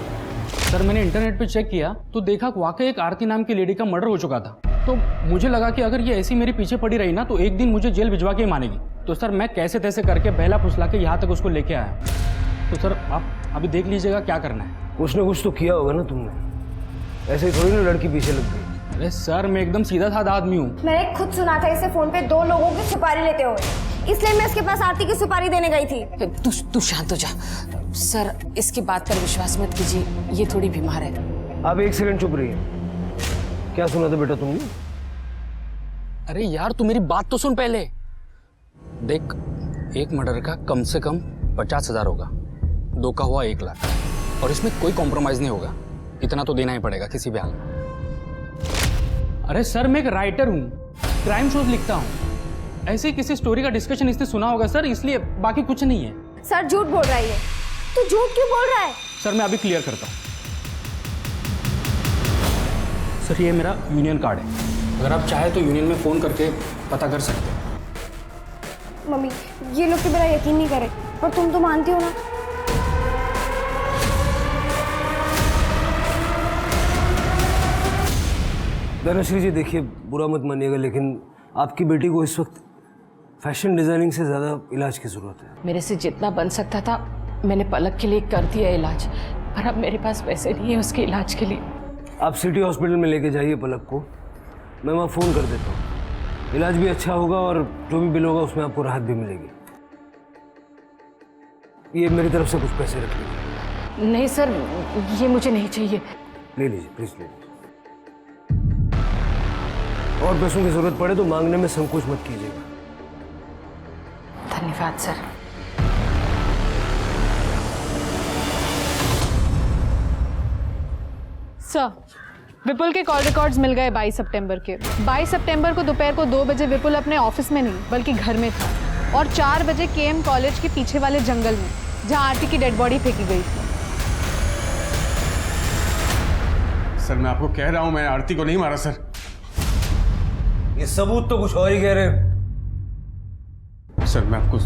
[SPEAKER 11] सर मैंने इंटरनेट पे चेक किया तो देखा वाकई एक आरती नाम की लेडी का मर्डर हो चुका था। तो मुझे लगा कि अगर ये ऐसी मेरे पीछे पड़ी रही ना तो एक दिन मुझे जेल भिजवा के ही मानेगी। तो सर मैं कैसे तैसे करके बहला फुसला के यहाँ तक उसको लेके आया। तो सर आप अभी देख लीजिएगा क्या करना है।
[SPEAKER 9] कुछ ना कुछ तो किया होगा ना तुमने, ऐसे ही थोड़ी ना लड़की पीछे लग गई।
[SPEAKER 11] अरे सर मैं एकदम सीधा साधा आदमी हूँ।
[SPEAKER 1] मैंने खुद सुना था इसे फोन पे 2 लोगों की सुपारी लेते हुए, इसलिए मैं इसके पास आरती की सुपारी देने गई थी।
[SPEAKER 2] तू शांत हो जा सर, इसकी बात पर विश्वास मत कीजिए, ये थोड़ी बीमार है।
[SPEAKER 9] आप एक सेकंड चुप रहिए। क्या सुना था बेटा तुमने?
[SPEAKER 11] अरे यार तू मेरी बात तो सुन पहले। देख, एक मर्डर का कम से कम 50,000 होगा, 2 का हुआ 1 लाख, और इसमें कोई कॉम्प्रोमाइज नहीं होगा, इतना तो देना ही पड़ेगा किसी भी हाल में। अरे सर मैं एक राइटर हूँ, क्राइम शोज लिखता हूँ, ऐसे किसी स्टोरी का डिस्कशन इसने सुना होगा सर, इसलिए, बाकी कुछ नहीं है।
[SPEAKER 1] सर झूठ बोल रहा है, तू झूठ क्यों बोल रहा है?
[SPEAKER 11] सर मैं अभी क्लियर करता हूँ। सर ये मेरा यूनियन कार्ड है, अगर आप चाहे तो यूनियन में फ़ोन करके पता कर सकते हैं।
[SPEAKER 1] मम्मी ये लोग तो मेरा यकीन नहीं करे, पर तुम तो मानती हो ना।
[SPEAKER 9] धनश्री जी देखिए, बुरा मत मानिएगा, लेकिन आपकी बेटी को इस वक्त फैशन डिजाइनिंग से ज़्यादा इलाज की ज़रूरत है।
[SPEAKER 2] मेरे से जितना बन सकता था मैंने पलक के लिए कर दिया इलाज, पर अब मेरे पास पैसे नहीं है उसके इलाज के लिए।
[SPEAKER 9] आप सिटी हॉस्पिटल में लेके जाइए पलक को, मैं वहाँ फ़ोन कर देता हूँ। इलाज भी अच्छा होगा और जो भी बिल होगा उसमें आपको राहत भी मिलेगी। ये मेरी तरफ से कुछ पैसे रख लीजिए।
[SPEAKER 2] नहीं सर, ये मुझे नहीं चाहिए।
[SPEAKER 9] ले लीजिए प्लीज़, ले लीजिए। और पैसों की ज़रूरत पड़े तो मांगने में संकोच मत कीजिएगा।
[SPEAKER 2] धन्यवाद सर।
[SPEAKER 10] सर, विपुल के कॉल रिकॉर्ड्स मिल गए 22 सितंबर के। 22 सितंबर को दोपहर को 2 बजे विपुल अपने ऑफिस में नहीं बल्कि घर में था, और 4 बजे केएम कॉलेज के पीछे वाले जंगल में, जहां आरती की डेड बॉडी फेंकी गई थी।
[SPEAKER 17] सर मैं आपको कह रहा हूं, मैं आरती को नहीं मारा सर।
[SPEAKER 9] ये सबूत तो कुछ और ही कह रहे हैं।
[SPEAKER 17] सर मैं आपको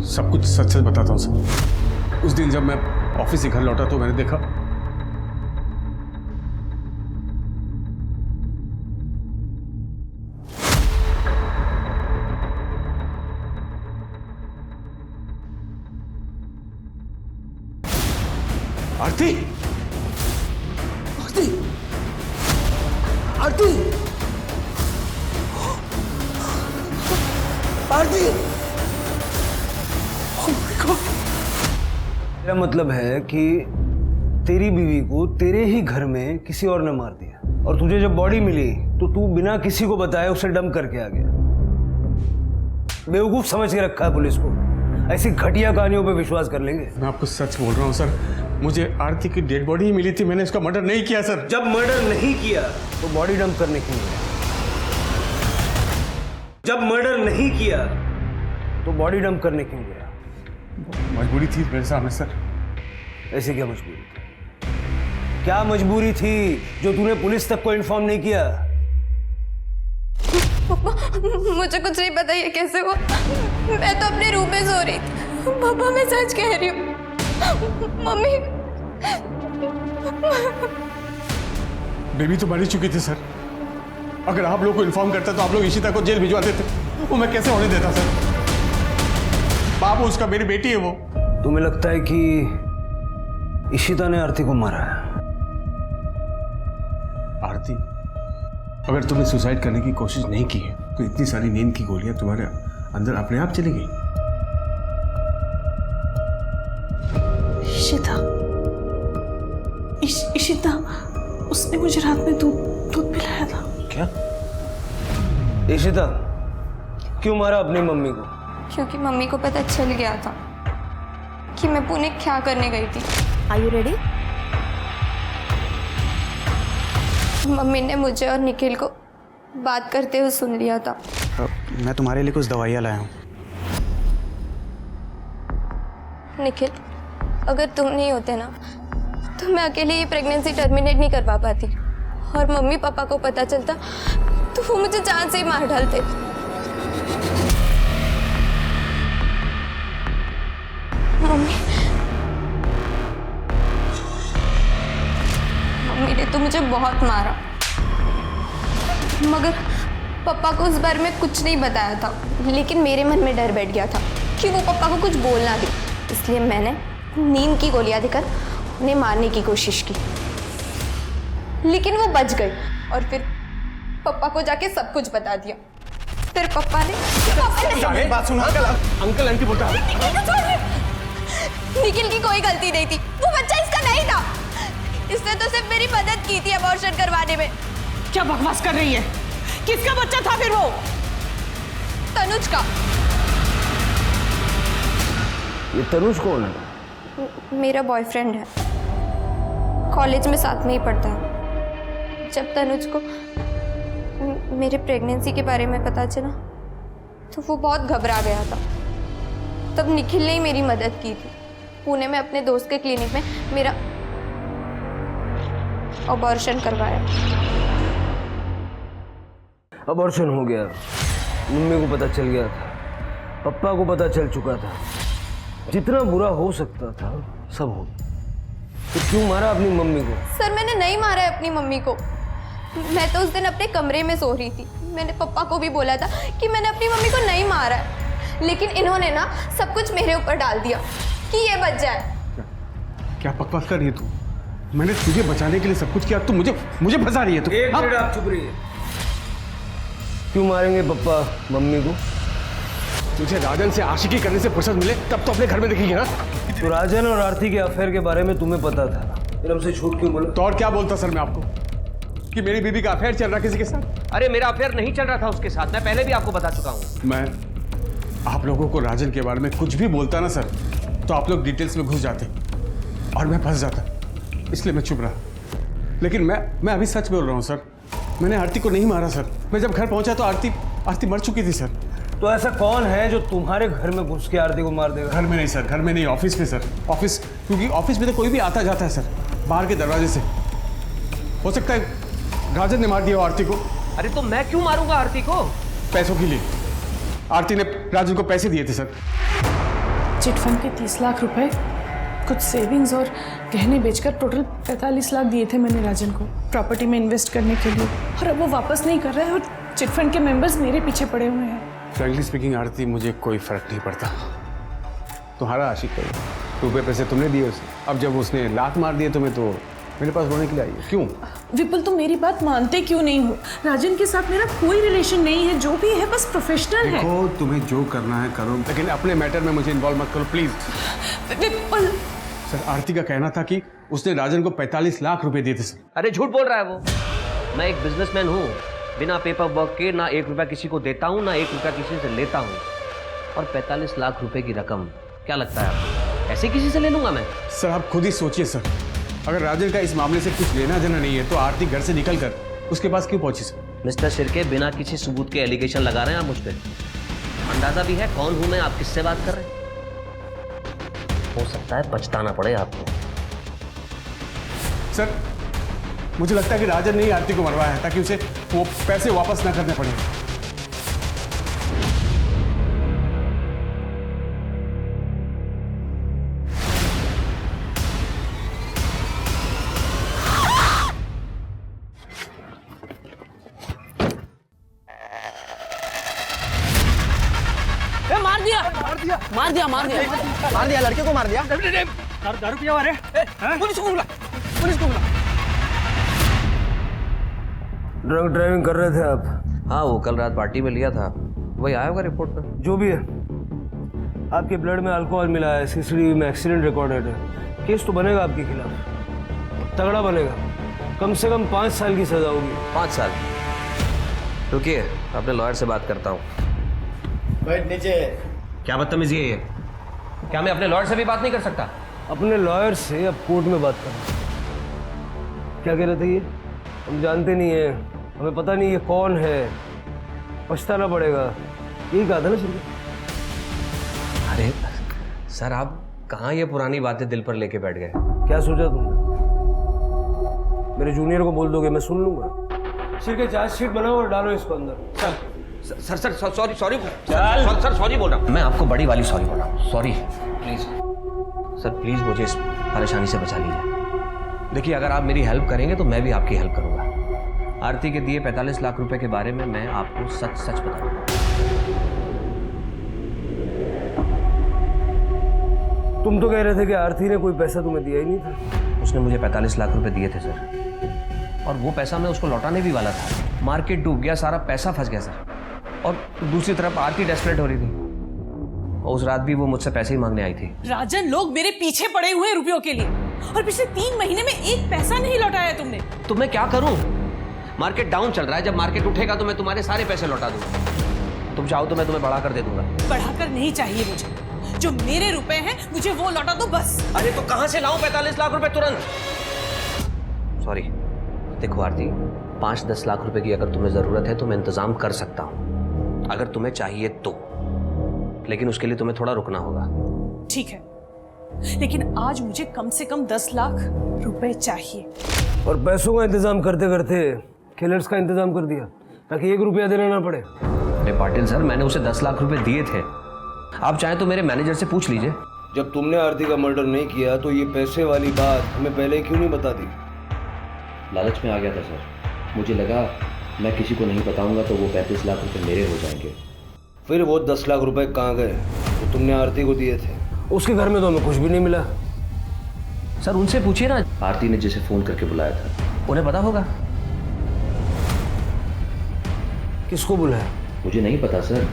[SPEAKER 17] सब कुछ सच सच बताता हूं सर। उस दिन जब मैं ऑफिस से घर लौटा तो मैंने देखा आरती
[SPEAKER 9] आरती आरती आरती, मेरा मतलब है कि तेरी बीवी को तेरे ही घर में किसी और ने मार दिया, और तुझे जब बॉडी मिली तो तू बिना किसी को बताए उसे डंप करके आ गया। बेवकूफ समझ के रखा है पुलिस को, ऐसी घटिया कहानियों पे विश्वास कर लेंगे।
[SPEAKER 17] मैं आपको सच बोल रहा हूँ सर, मुझे आरती की डेड बॉडी ही मिली थी, मैंने इसका मर्डर नहीं किया सर।
[SPEAKER 9] जब मर्डर नहीं किया तो बॉडी डंप करने क्यों गया? जब मर्डर नहीं किया तो बॉडी डंप करने क्यों गया?
[SPEAKER 17] मजबूरी थी मेरे सामने सर।
[SPEAKER 9] ऐसे क्या मजबूरी थी? क्या मजबूरी थी जो तूने पुलिस तक को इन्फॉर्म नहीं किया?
[SPEAKER 7] मुझे कुछ नहीं पता ये कैसे हुआ। मैं तो अपने रूम में सो रही थी। पापा मैं सच कह रही हूँ। मम्मी
[SPEAKER 17] बेबी तो मर ही चुकी थी सर। अगर आप लोग को इन्फॉर्म करता तो आप लोग इशिता को जेल भिजवा देते, वो मैं कैसे होने देता सर? बाबू उसका मेरी बेटी है वो।
[SPEAKER 9] तुम्हें लगता है कि इशिता ने आरती को मारा है?
[SPEAKER 17] आरती, अगर तुमने सुसाइड करने की कोशिश नहीं की है तो इतनी सारी नींद की गोलियां तुम्हारे अंदर अपने आप चली गई।
[SPEAKER 3] इशिता उसने मुझे रात में दूध पिलाया था।
[SPEAKER 9] क्या? इशिता क्यों मारा अपनी मम्मी को?
[SPEAKER 7] क्योंकि मम्मी को पता चल गया था कि मैं पुणे क्या करने गई थी।
[SPEAKER 1] Are you ready?
[SPEAKER 7] मम्मी ने मुझे और निखिल को बात करते हुए सुन लिया था।
[SPEAKER 16] मैं तुम्हारे लिए कुछ दवाइयाँ लाया हूँ।
[SPEAKER 7] निखिल, अगर तुम नहीं होते ना तो मैं अकेले ये प्रेगनेंसी टर्मिनेट नहीं करवा पाती, और मम्मी पापा को पता चलता तो वो मुझे जान से ही मार डालते। मम्मी ने तो मुझे बहुत मारा, मगर पापा को उस बारे में कुछ नहीं बताया था। लेकिन मेरे मन में डर बैठ गया था कि वो पापा को कुछ बोलना दे, इसलिए मैंने नींद की गोलियां देकर उन्हें मारने की कोशिश की, लेकिन वो बच गई। और फिर पापा को जाके सब कुछ बता दिया। फिर पापा ने
[SPEAKER 17] बात सुनो अंकल आंटी बोलता है।
[SPEAKER 7] निखिल की कोई गलती नहीं थी, वो बच्चा इसका नहीं था। इसने तो सिर्फ मेरी मदद की थी अबॉर्शन करवाने में।
[SPEAKER 3] क्या बकवास कर रही है? किसका बच्चा था फिर वो?
[SPEAKER 7] तनुज का।
[SPEAKER 9] ये तनुज कौन है?
[SPEAKER 7] मेरा बॉयफ्रेंड है, कॉलेज में साथ में ही पढ़ता है। जब तनुज को मेरे प्रेगनेंसी के बारे में पता चला तो वो बहुत घबरा गया था। तब निखिल ने ही मेरी मदद की थी। पुणे में अपने दोस्त के क्लिनिक में मेरा अबॉर्शन करवाया।
[SPEAKER 9] अबॉर्शन हो गया, मम्मी को पता चल गया था, पापा को पता चल चुका था, जितना बुरा हो सकता था सब हो। तो क्यों मारा अपनी मम्मी को?
[SPEAKER 7] सर मैंने नहीं मारा है अपनी मम्मी को। मैं तो उस दिन अपने कमरे में सो रही थी। मैंने पापा को भी बोला था कि मैंने अपनी मम्मी को नहीं मारा है, लेकिन इन्होंने ना सब कुछ मेरे ऊपर डाल दिया कि ये बच जाए।
[SPEAKER 17] क्या बकवास कर रही है तू? मैंने तुझे बचाने के लिए सब कुछ किया, तू मुझे फंसा रही है तू।
[SPEAKER 9] एक मिनट आप चुप रहिए। क्यों मारेंगे पापा मम्मी को?
[SPEAKER 17] तुझे राजन से आशिकी करने से फुर्सत मिले तब तो अपने घर में दिखेगी ना।
[SPEAKER 9] तो राजन और आरती के अफेयर के बारे में तुम्हें पता था, फिर हमसे झूठ क्यों बोला?
[SPEAKER 17] तो और क्या बोलता सर मैं आपको कि मेरी बीबी का अफेयर चल रहा किसी के साथ?
[SPEAKER 13] अरे मेरा अफेयर नहीं चल रहा था उसके साथ, मैं पहले भी आपको बता चुका हूँ।
[SPEAKER 17] मैं आप लोगों को राजन के बारे में कुछ भी बोलता ना सर तो आप लोग डिटेल्स में घुस जाते और मैं फंस जाता, इसलिए मैं चुप रहा। लेकिन मैं अभी सच बोल रहा हूँ सर, मैंने आरती को नहीं मारा सर। मैं जब घर पहुंचा तो आरती मर चुकी थी सर।
[SPEAKER 9] तो ऐसा कौन है जो तुम्हारे घर में घुस के आरती को मार देगा?
[SPEAKER 17] घर में नहीं सर, घर में नहीं, ऑफिस में सर। ऑफिस, क्योंकि ऑफिस में तो कोई भी आता जाता है सर, बाहर के दरवाजे से। हो सकता है राजन ने मार दिया हो आरती को।
[SPEAKER 13] अरे तो मैं क्यों मारूंगा आरती को?
[SPEAKER 17] पैसों के लिए। आरती ने राजन को पैसे दिए थे सर।
[SPEAKER 3] चिटफंड के 30 लाख रुपए, कुछ सेविंग्स और गहने बेचकर टोटल 45 लाख दिए थे मैंने राजन को प्रॉपर्टी में इन्वेस्ट करने के लिए, और अब वो वापस नहीं कर रहा है और चिटफंड के मेंबर्स मेरे पीछे पड़े हुए हैं।
[SPEAKER 17] फ्रैंकली स्पीकिंग आरती, मुझे कोई फर्क नहीं पड़ता। तुम्हारा आशिक है, रुपए पैसे तुमने दिए उसे। अब जब उसने लात मार दिए तुम्हें तो मेरे पास रोने के लिए आई है। क्यों?
[SPEAKER 3] विपुल, तुम मेरी बात मानते क्यों नहीं हो? राजन के साथ मेरा कोई रिलेशन नहीं है, जो भी है बस प्रोफेशनल है।
[SPEAKER 17] देखो, तुम्हें जो करना है करो, लेकिन अपने मैटर में मुझे इन्वॉल्व मत करो प्लीज।
[SPEAKER 3] विपुल
[SPEAKER 17] सर, आरती का कहना था कि उसने राजन को 45 लाख रुपए दिए थे सर।
[SPEAKER 13] अरे झूठ बोल रहा है वो। मैं एक बिजनेसमैन हूँ, बिना पेपर वर्क के ना 1 रुपया किसी को देता हूँ, ना 1 रुपया किसी से लेता हूँ। और 45 लाख रुपए की रकम क्या लगता है आपको ऐसे किसी से ले लूंगा मैं?
[SPEAKER 17] सर आप खुद ही सोचिए सर, अगर राजन का इस मामले से कुछ लेना देना नहीं है तो आरती घर से निकल कर उसके पास क्यों पहुंची सर?
[SPEAKER 13] मिस्टर शिर्के, बिना किसी सबूत के एलिगेशन लगा रहे हैं आप मुझ पे। अंदाजा भी है कौन हूं मैं, आप किससे बात कर रहे हैं? हो सकता है पछताना पड़े आपको।
[SPEAKER 17] सर मुझे लगता है कि राजन ने ही आरती को मरवाया है ताकि उसे वो पैसे वापस ना करने पड़े।
[SPEAKER 12] मार दिया लड़के को, मार दिया। दारू पिया हुआ है। पुलिस को बुला, पुलिस को बुला।
[SPEAKER 9] ड्रंक ड्राइविंग कर रहे थे आप?
[SPEAKER 13] हाँ, वो कल रात पार्टी में लिया था, वही आया होगा रिपोर्ट में।
[SPEAKER 9] जो भी है, आपके ब्लड में अल्कोहल मिला है, सीसीटीवी में एक्सीडेंट रिकॉर्डेड है, केस तो बनेगा आपके खिलाफ, तगड़ा बनेगा। कम से कम 5 साल की सजा होगी।
[SPEAKER 13] 5 साल? रुकिए, अपने लॉयर से बात करता हूँ।
[SPEAKER 9] बैठ नीचे।
[SPEAKER 13] क्या बदतमीजी है ये? क्या मैं अपने लॉयर से भी बात नहीं कर सकता?
[SPEAKER 9] अपने लॉयर से अब कोर्ट में बात करना। क्या कह रहे थे ये? हम जानते नहीं है, हमें पता नहीं ये कौन है, पछताना पड़ेगा, यही कहा था ना सर?
[SPEAKER 13] अरे सर, आप कहाँ ये पुरानी बातें दिल पर लेके बैठ गए?
[SPEAKER 9] क्या सोचा तुमने? मेरे जूनियर को बोल दोगे, मैं सुन लूंगा। सिर के चार्जशीट बनाओ और डालो इसको अंदर।
[SPEAKER 13] Sir sir sorry sorry sir sorry बोल रहा हूँ मैं आपको, बड़ी वाली सॉरी बोल रहा हूँ। सॉरी प्लीज सर, प्लीज मुझे इस परेशानी से बचा लीजिए। देखिए, अगर आप मेरी हेल्प करेंगे तो मैं भी आपकी हेल्प करूंगा। आरती के दिए 45 लाख रुपए के बारे में मैं आपको सच सच बताऊंगा।
[SPEAKER 9] तुम तो कह रहे थे कि आरती ने कोई पैसा तुम्हें दिया ही नहीं था।
[SPEAKER 13] उसने मुझे 45 लाख रुपए दिए थे सर, और वो पैसा मैं उसको लौटाने भी वाला था। मार्केट डूब गया, सारा पैसा फंस गया सर। और दूसरी तरफ आरती डेस्परेट हो रही थी, और उस रात भी वो मुझसे पैसे ही मांगने आई थी।
[SPEAKER 3] राजन, लोग मेरे पीछे पड़े हुए हैं रुपयों के लिए, और पिछले 3 महीने में एक पैसा नहीं लौटाया तुमने।
[SPEAKER 13] तो मैं क्या करूं? मार्केट डाउन चल रहा है, जब मार्केट उठेगा तो मैं तुम्हारे सारे पैसे लौटा दूंगा। तुम चाहो तो मैं तुम्हें बढ़ाकर दे दूंगा।
[SPEAKER 3] बढ़ाकर नहीं चाहिए मुझे, जो मेरे रुपए हैं मुझे वो लौटा दो बस।
[SPEAKER 13] अरे तो कहां से लाऊं 45 लाख रुपए तुरंत? सॉरी, देखो आरती, 5-10 लाख रुपए की अगर तुम्हें जरूरत है तो मैं इंतजाम कर सकता हूं, अगर तुम्हें चाहिए तो, लेकिन उसके लिए तुम्हें थोड़ा रुकना होगा।
[SPEAKER 3] ठीक है, लेकिन आज मुझे कम से कम 10 लाख रुपए चाहिए।
[SPEAKER 9] और पैसों का इंतजाम करते करते किलर्स का इंतजाम कर दिया ताकि 1 रुपया देना ना पड़े।
[SPEAKER 13] अरे पाटिल सर, मैंने उसे 10 लाख रुपए दिए थे, आप चाहें तो मेरे मैनेजर से पूछ लीजिए।
[SPEAKER 9] जब तुमने आरती का मर्डर नहीं किया तो ये पैसे वाली बात हमें पहले क्यों नहीं बता दी?
[SPEAKER 13] लालच में आ गया था सर, मुझे लगा मैं किसी को नहीं बताऊंगा तो वो 35 लाख रुपए मेरे हो जाएंगे।
[SPEAKER 9] फिर वो 10 लाख रुपए कहाँ गए तो तुमने आरती को दिए थे? उसके घर में तो हमें कुछ भी नहीं मिला।
[SPEAKER 13] सर उनसे पूछिए ना, आरती ने जिसे फोन करके बुलाया था उन्हें पता होगा।
[SPEAKER 9] किसको बुलाया?
[SPEAKER 13] मुझे नहीं पता सर।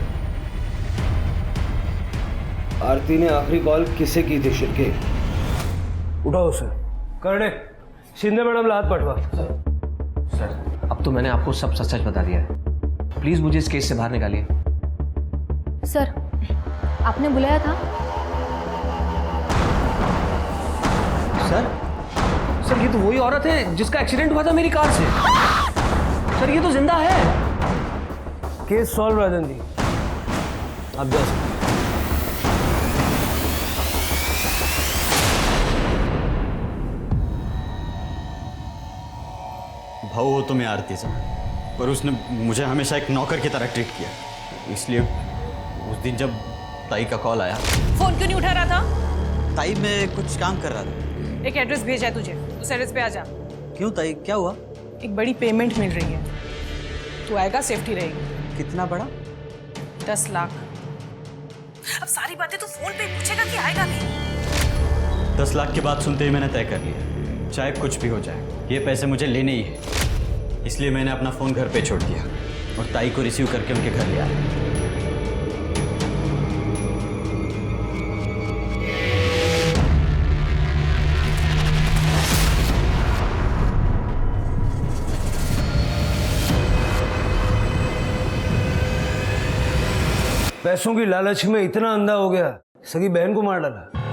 [SPEAKER 9] आरती ने आखिरी कॉल किसे की थी शिर्के? उठाओ उसे। करने शिंदे मैडम हाथ पटवा।
[SPEAKER 13] सर अब तो मैंने आपको सब सच सच बता दिया है, प्लीज मुझे इस केस से बाहर निकालिए।
[SPEAKER 7] सर आपने बुलाया था?
[SPEAKER 13] सर ये तो वही औरत है जिसका एक्सीडेंट हुआ था मेरी कार से। सर ये तो जिंदा है।
[SPEAKER 9] केस सॉल्व राजन जी, आप जा सकते।
[SPEAKER 5] भाऊ हो तो मैं आरती से, पर उसने मुझे हमेशा एक नौकर की तरह ट्रीट किया। इसलिए उस दिन जब ताई का कॉल आया।
[SPEAKER 3] फोन क्यों नहीं उठा रहा था?
[SPEAKER 5] ताई मैं कुछ काम कर रहा था।
[SPEAKER 3] एक एड्रेस भेजा है तुझे, उस एड्रेस पे आ जा।
[SPEAKER 5] क्यों ताई, क्या हुआ?
[SPEAKER 3] एक बड़ी पेमेंट मिल रही है, तू आएगा सेफ्टी रहेगी।
[SPEAKER 5] कितना बड़ा?
[SPEAKER 3] 10 लाख। अब सारी बातें तू फोन पे पूछेगा कि आएगा नहीं?
[SPEAKER 5] 10 लाख की बात सुनते ही मैंने तय कर लिया, चाहे कुछ भी हो जाए ये पैसे मुझे लेने ही है। इसलिए मैंने अपना फ़ोन घर पे छोड़ दिया और ताई को रिसीव करके उनके घर ले आया।
[SPEAKER 9] पैसों की लालच में इतना अंधा हो गया, सगी बहन को मार डाला।